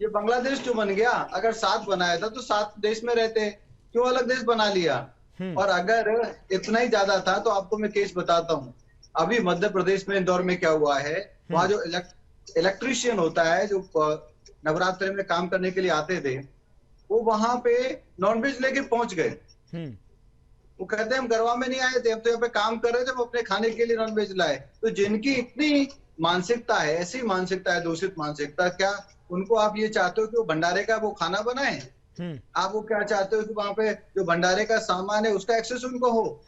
I: ये बांग्लादेश क्यों बन गया? अगर साथ बनाया था तो साथ देश में रहते, क्यों अलग देश बना लिया? और अगर इतना ही ज्यादा था तो आपको मैं केस बताता हूँ। अभी मध्य प्रदेश में इंदौर में क्या हुआ है, वहां जो इलेक्ट्रीशियन होता है, जो नवरात्रि में काम करने के लिए आते थे, वो वहां पे नॉनवेज लेके पहुंच गए। वो कहते हैं हम गरबा में नहीं आए थे, हम तो यहाँ पे काम कर रहे थे, हम अपने खाने के लिए नॉनवेज लाए। तो जिनकी इतनी मानसिकता है, ऐसी मानसिकता है, दूषित मानसिकता, क्या उनको आप ये चाहते हो कि वो भंडारे का वो खाना बनाए? आप वो क्या चाहते हो कि वहां पे जो भंडारे का सामान है उसका एक्सेस उनको हो?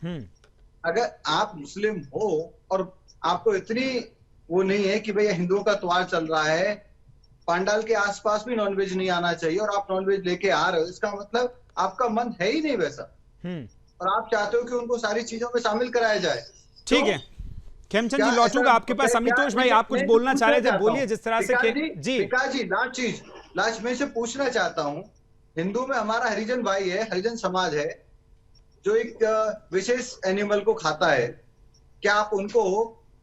I: अगर आप मुस्लिम हो और आपको इतनी वो नहीं है कि भैया हिंदुओं का त्योहार चल रहा है, पंडाल के आसपास भी नॉनवेज नहीं आना चाहिए, और आप नॉनवेज लेके आ रहे हो, इसका मतलब आपका मन है ही नहीं वैसा, और आप चाहते हो कि उनको सारी चीजों में शामिल कराया जाए।
A: ठीक है, खेमचंद जी लौटूंगा आपके पास। अमितोष भाई आप कुछ बोलना चाह रहे थे, बोलिए। जिस तरह से जी
I: विकास जी, लास्ट में से पूछना चाहता हूँ, हिंदू में हमारा हरिजन भाई है, हरिजन समाज है, जो एक विशेष एनिमल को खाता है, क्या आप उनको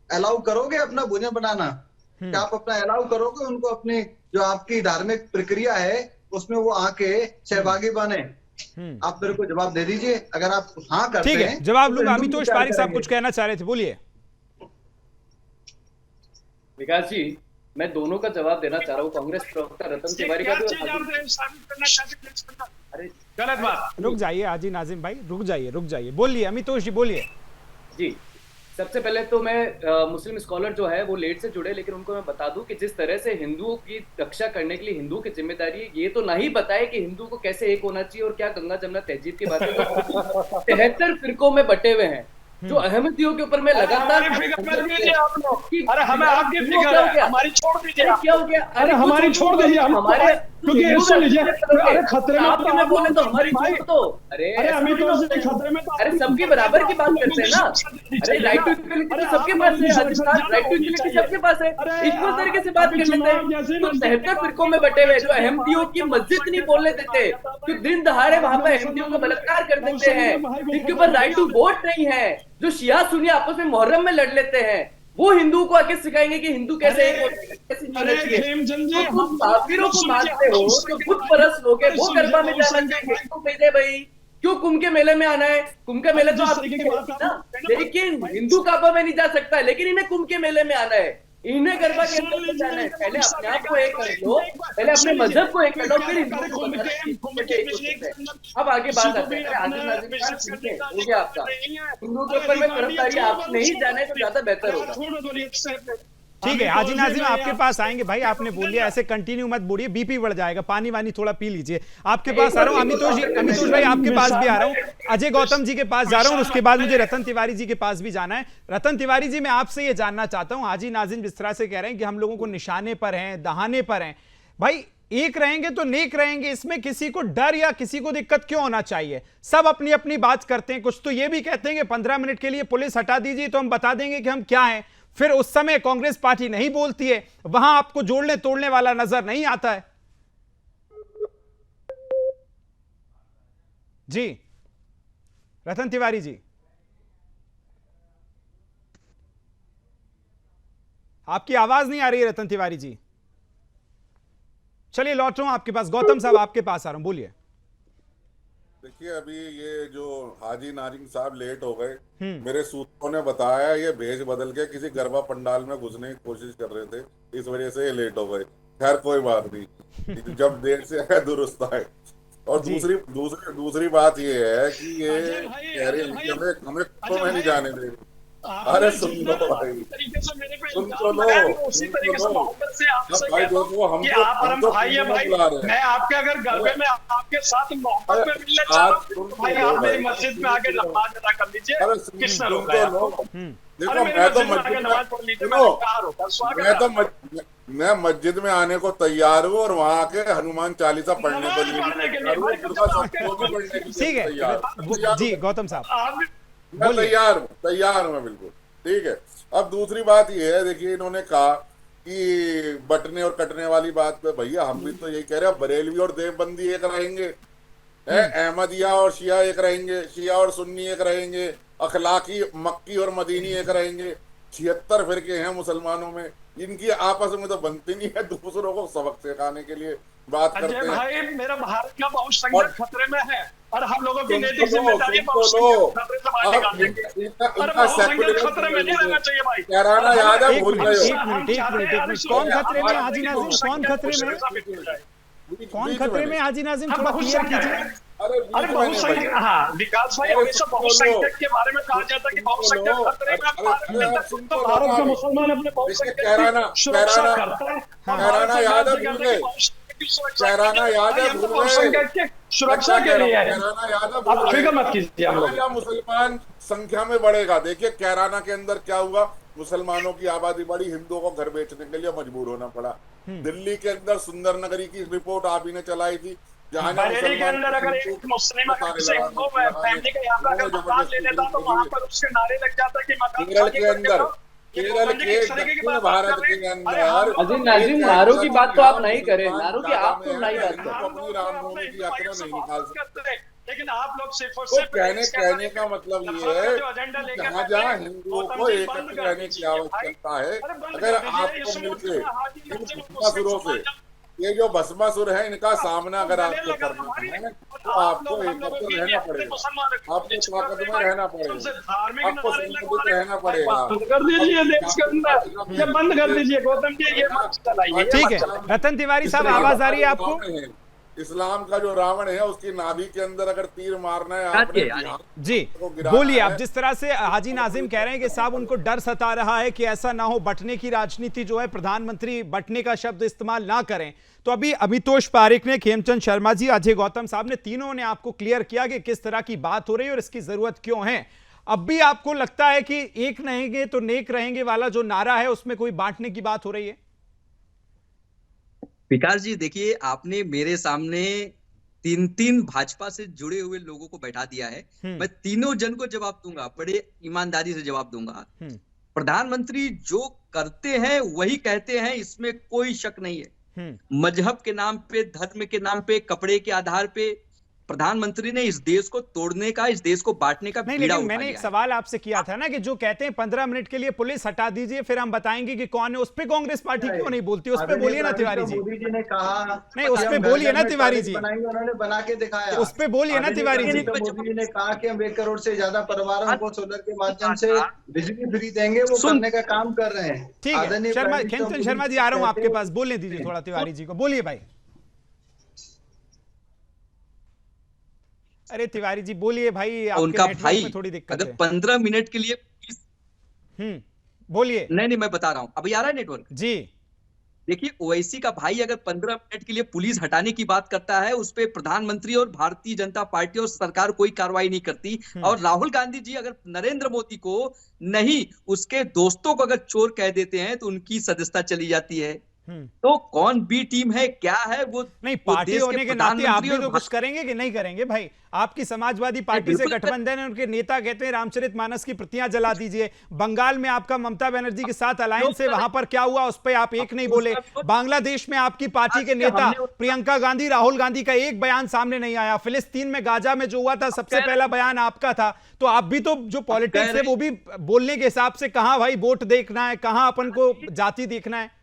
I: अलाउ करोगे अपना भोजन बनाना? क्या आप अपना अलाउ करोगे उनको अपनी जो आपकी धार्मिक प्रक्रिया है उसमें वो आके सहभागी बने? आप मेरे को जवाब दे दीजिए, अगर आप हाँ करते हैं।
A: ठीक है, जवाब लूंगा। अमितोष पारिक साहब कुछ कहना चाह रहे थे, बोलिए।
H: विकास जी, मैं दोनों का जवाब देना चाह रहा हूँ, कांग्रेस प्रवक्ता रतन तिवारी का भी। अरे
J: गलत बात।
A: रुक जाइए हाजी नाजिम भाई, रुक जाइए, बोलिए अमितोष जी, बोलिए।
H: जी, सबसे पहले तो मैं मुस्लिम स्कॉलर जो है वो लेट से जुड़े, लेकिन उनको मैं बता दूं कि जिस तरह से हिंदुओं की रक्षा करने के लिए हिंदू की जिम्मेदारी है, ये तो नहीं बताए कि हिंदू को कैसे एक होना चाहिए और क्या गंगा जमुना तहजीब की बातें 73 फिरकों में बटे हुए हैं, जो अहमदियों के ऊपर मैं लगातार।
J: अरे हमें आपकी फिक्र है, हमारी छोड़ दीजिए।
H: क्या हो गया?
J: अरे हमारी छोड़ दीजिए, हमारे क्योंकि सुन लीजिए, अरे खतरे में
H: आपके में बोले तो हमारी छोड़ दो। अरे
J: खतरे में,
H: अरे सबके बराबर की बात करते हैं ना। अरे राइट टू इक्वलिटी सबके पास है, राइट टू इक्वलिटी सबके पास है, इक्वल तरीके से बात कर लेते हैं। तो 73 फिरकों में बटे हुए जो अहमदियों की मस्जिद नहीं बोलने देते, जो दिन दहाड़े वहां पर अहमदियों का बलात्कार कर देते हैं, जिनके ऊपर राइट टू वोट नहीं है, जो शिया सुन्नी आपस में मुहर्रम में लड़ लेते हैं, वो हिंदुओं को आके सिखाएंगे कि हिंदू कैसे काफिरों को मानते हो, जो बुत परस्त लोग हैं वो गरबा में जाना चाहिए। तो भेजे भाई, क्यों कुंभ के मेले में आना है? कुंभ के मेले तो आप ना, लेकिन हिंदू काबा में नहीं जा सकता है, लेकिन इन्हें कुंभ के मेले में आना है, इन्हें गरबा के अंदर जाना है। पहले अपने आप को एक कर लो, पहले अपने मजहब को एक कर लो, फिर हिंदू को। अब आगे बात आते हैं। हो गया आपका हिंदू के ऊपर में तरफदारी आप नहीं जाने तो ज्यादा बेहतर होगा।
A: ठीक है हाजी नाजिम, आपके पास आएंगे भाई। आपने बोल दिया, ऐसे कंटिन्यू मत बोलिए, बीपी बढ़ जाएगा। पानी वानी थोड़ा पी लीजिए। आपके पास आ रहा हूँ अमितोष भाई, आपके पास भी आ रहा हूँ। अजय गौतम जी के पास जा रहा हूँ, उसके बाद मुझे रतन तिवारी जी के पास भी जाना है। रतन तिवारी जी, मैं आपसे ये जानना चाहता हूँ, हाजी नाजिम जिस तरह से कह रहे हैं कि हम लोगों को निशाने पर हैं, दहाने पर हैं, भाई एक रहेंगे तो नेक रहेंगे, इसमें किसी को डर या किसी को दिक्कत क्यों होना चाहिए? सब अपनी अपनी बात करते हैं। कुछ तो ये भी कहते हैं कि 15 मिनट के लिए पुलिस हटा दीजिए तो हम बता देंगे कि हम क्या हैं। फिर उस समय कांग्रेस पार्टी नहीं बोलती है, वहां आपको जोड़ने तोड़ने वाला नजर नहीं आता है। जी रतन तिवारी जी, आपकी आवाज नहीं आ रही है रतन तिवारी जी। चलिए लौट रहा हूं आपके पास। गौतम साहब आपके पास आ रहा हूं, बोलिए।
F: देखिए, अभी ये जो हाजी नाजिम साहब लेट हो गए, मेरे सूत्रों ने बताया ये भेष बदल के किसी गरबा पंडाल में घुसने की कोशिश कर रहे थे, इस वजह से ये लेट हो गए। खैर कोई बात नहीं, जब देर से आए दुरुस्त आए। और दूसरी बात ये है कि ये कह रहे हैं कि हमें तो नहीं जाने दे। अरे सुन लो भाई, सुन तो लो, भाई देखो हम तो
J: भाई है भाई, मैं आपके अगर गरबे में आपके साथ मोहब्बत में मिलने चाहता हूं भाई, आप मेरी मस्जिद में आके नमाज अदा कर लीजिए। किसने रोका?
F: देखो मैं मस्जिद में आने को तैयार हूँ और वहाँ आके हनुमान चालीसा पढ़ने को
A: ठीक है जी गौतम साहब,
F: मैं तैयार हूँ बिल्कुल। ठीक है, अब दूसरी बात ये है, देखिए इन्होंने कहा कि बटने और कटने वाली बात पे, भैया हम भी तो यही कह रहे हैं, बरेलवी और देवबंदी एक रहेंगे, अहमदिया और शिया एक रहेंगे, शिया और सुन्नी एक रहेंगे, अखलाकी मक्की और मदीनी एक रहेंगे। 76 फिरके हैं मुसलमानों में, इनकी आपस में तो बनती नहीं है, दूसरों को सबक सिखाने के लिए बात करते हैं।
J: भाई मेरा भारत का बहुसंख्यक खतरे में है और हम लोगों की नैतिक जिम्मेदारी
F: खतरे में नहीं रहना चाहिए भाई। कैराना यादव भूल गए।
A: कौन खतरे में हाजी नाजिम, कौन खतरे में, कौन खतरे में हाजी नाजिम, थोड़ा क्लियर कीजिए।
J: अरे बहुसंख्यक, हाँ विकास भाई, हमेशा बहुसंख्यक के बारे में कहा जाता है कि बहुसंख्यक खतरे में, तो भारत के मुसलमान अपने बहुसंख्यक की सुरक्षा करता है।
F: कैराना यादव भूल गए, कैराना यादव भूल गए,
J: सुरक्षा के लिए है।
F: कैराना यादव
J: आप फिक्र मत कीजिए, हम लोग
F: मुसलमान संख्या में बढ़ेगा। देखिए कैराना के अंदर क्या हुआ, मुसलमानों की आबादी बढ़ी, हिंदुओं को घर बेचने के लिए मजबूर होना पड़ा। दिल्ली के अंदर सुंदर नगरी की रिपोर्ट आप ही ने चलाई थी, जहाँ
J: बरेली के अंदर अगर एक मुस्लिम फैमिली का यहाँ पर अगर मकान ले लेता तो वहाँ पर उसके नारे लग जाता कि मकान
F: केरल के अंदर, केरल के दक्षिण भारत के अंदर
K: अजीम नाजिम, नारों की बात तो आप नहीं करें, नारों की आप तो नहीं बात करें।
F: अपनी रामनवमी की यात्रा नहीं निकाल सकते,
J: लेकिन आप लोग सिर्फ और
F: सिर्फ कहने का मतलब ये है जहाँ जहाँ हिंदुओं को एकत्र रहने की आवश्यकता है, अगर आपको मिलके इन भस्मासुरों से, ये जो भस्मासुर है इनका सामना अगर आपको करना है तो आपको एकत्र रहना पड़ेगा, आपको ताकत में रहना पड़ेगा, आपको संगठित रहना पड़ेगा।
J: कर दीजिए देश के अंदर, ये बंद कर दीजिए गौतम जी, ये मत चलाइए।
A: ठीक है रतन तिवारी साहब, आवाज आ रही है आपको?
F: इस्लाम का जो रावण है उसकी नाभि के अंदर अगर तीर मारना है आपने
A: जी, बोलिए आप। जिस तरह से हाजी नाजिम कह रहे हैं कि साहब उनको डर सता रहा है कि ऐसा ना हो, बंटने की राजनीति जो है, प्रधानमंत्री बंटने का शब्द इस्तेमाल ना करें, तो अभी अमितोष पारेख ने, खेमचंद शर्मा जी, अजय गौतम साहब ने, तीनों ने आपको क्लियर किया कि किस तरह की बात हो रही है और इसकी जरूरत क्यों है। अब भी आपको लगता है कि एक रहेंगे तो नेक रहेंगे वाला जो नारा है उसमें कोई बांटने की बात हो रही है?
G: विकास जी देखिए, आपने मेरे सामने तीन भाजपा से जुड़े हुए लोगों को बैठा दिया है, मैं तीनों जन को जवाब दूंगा, बड़े ईमानदारी से जवाब दूंगा। प्रधानमंत्री जो करते हैं वही कहते हैं, इसमें कोई शक नहीं है। मजहब के नाम पे, धर्म के नाम पे, कपड़े के आधार पे प्रधानमंत्री ने इस देश को तोड़ने का, इस देश को बांटने का बीड़ा उठा लिया है।
A: मैंने एक सवाल आपसे किया था ना कि जो कहते हैं 15 मिनट के लिए पुलिस हटा दीजिए फिर हम बताएंगे कि कौन है, उस पे कांग्रेस पार्टी क्यों नहीं बोलती? उस पे बोलिए ना तिवारी जी।
I: मोदी जी ने कहा
A: नहीं, उस पे बोलिए ना तिवारी जी,
I: उन्होंने बना के दिखाया।
A: उस पे बोलिए ना तिवारी जी।
I: मोदी जी ने कहा कि हम 1 करोड़ से ज्यादा परिवारों को सोलर के माध्यम से बिजली फ्री देंगे, वो करने का काम कर रहे हैं।
A: ठीक है शर्मा, खेमचंद शर्मा जी आ रहा हूँ आपके पास, बोलने दीजिए थोड़ा तिवारी जी को, बोलिए भाई। अरे तिवारी जी बोलिए भाई,
G: उनका भाई
A: में थोड़ी दिक्कत
G: अगर 15 मिनट के लिए
A: बोलिए।
G: नहीं मैं बता रहा हूं, अभी आ रहा है नेटवर्क
A: जी।
G: देखिए ओवैसी का भाई अगर 15 मिनट के लिए पुलिस हटाने की बात करता है, उस पर प्रधानमंत्री और भारतीय जनता पार्टी और सरकार कोई कार्रवाई नहीं करती। और राहुल गांधी जी अगर नरेंद्र मोदी को नहीं, उसके दोस्तों को अगर चोर कह देते हैं तो उनकी सदस्यता चली जाती है। तो कौन बी टीम है, क्या है वो
A: नहीं, पार्टी होने के नाते आप भी तो कुछ करेंगे कि नहीं करेंगे भाई? आपकी समाजवादी पार्टी से गठबंधन है, उनके नेता कहते हैं रामचरितमानस की प्रतियां जला दीजिए। बंगाल में आपका ममता बनर्जी के साथ अलायंस है, वहां पर क्या हुआ उस पर आप एक नहीं बोले। बांग्लादेश में आपकी पार्टी के नेता प्रियंका गांधी, राहुल गांधी का एक बयान सामने नहीं आया। फिलिस्तीन में गाजा में जो हुआ था सबसे पहला बयान आपका था। तो आप भी तो जो पॉलिटिक्स है वो भी बोलने के हिसाब से कहां भाई वोट देखना है, कहां अपन को जाति देखना है।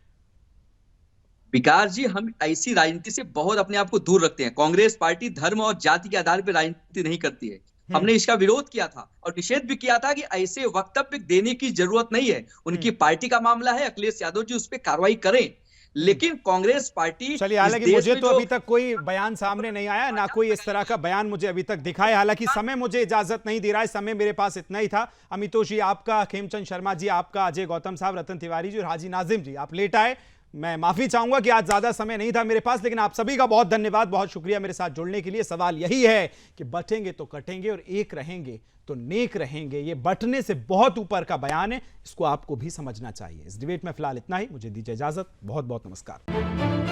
G: विकास जी हम ऐसी राजनीति से बहुत अपने आप को दूर रखते हैं। कांग्रेस पार्टी धर्म और जाति के आधार पर राजनीति नहीं करती है। हमने इसका विरोध किया था और निषेध भी किया था कि ऐसे वक्तव्य देने की जरूरत नहीं है। उनकी पार्टी का मामला है, अखिलेश यादव जी उस पर कार्रवाई करें, लेकिन कांग्रेस पार्टी,
A: चलिए हालांकि मुझे तो अभी तक कोई बयान सामने नहीं आया, ना कोई इस तरह का बयान मुझे अभी तक दिखा है। हालांकि समय मुझे इजाजत नहीं दे रहा है, समय मेरे पास इतना ही था। अमितोष जी आपका, खेमचंद शर्मा जी आपका, अजय गौतम साहब, रतन तिवारी जी और हाजी नाजिम जी आप लेट आए। मैं माफी चाहूंगा कि आज ज्यादा समय नहीं था मेरे पास, लेकिन आप सभी का बहुत धन्यवाद, बहुत शुक्रिया मेरे साथ जुड़ने के लिए। सवाल यही है कि बटेंगे तो कटेंगे और एक रहेंगे तो नेक रहेंगे। ये बटने से बहुत ऊपर का बयान है, इसको आपको भी समझना चाहिए। इस डिबेट में फिलहाल इतना ही, मुझे दीजिए इजाजत। बहुत बहुत नमस्कार।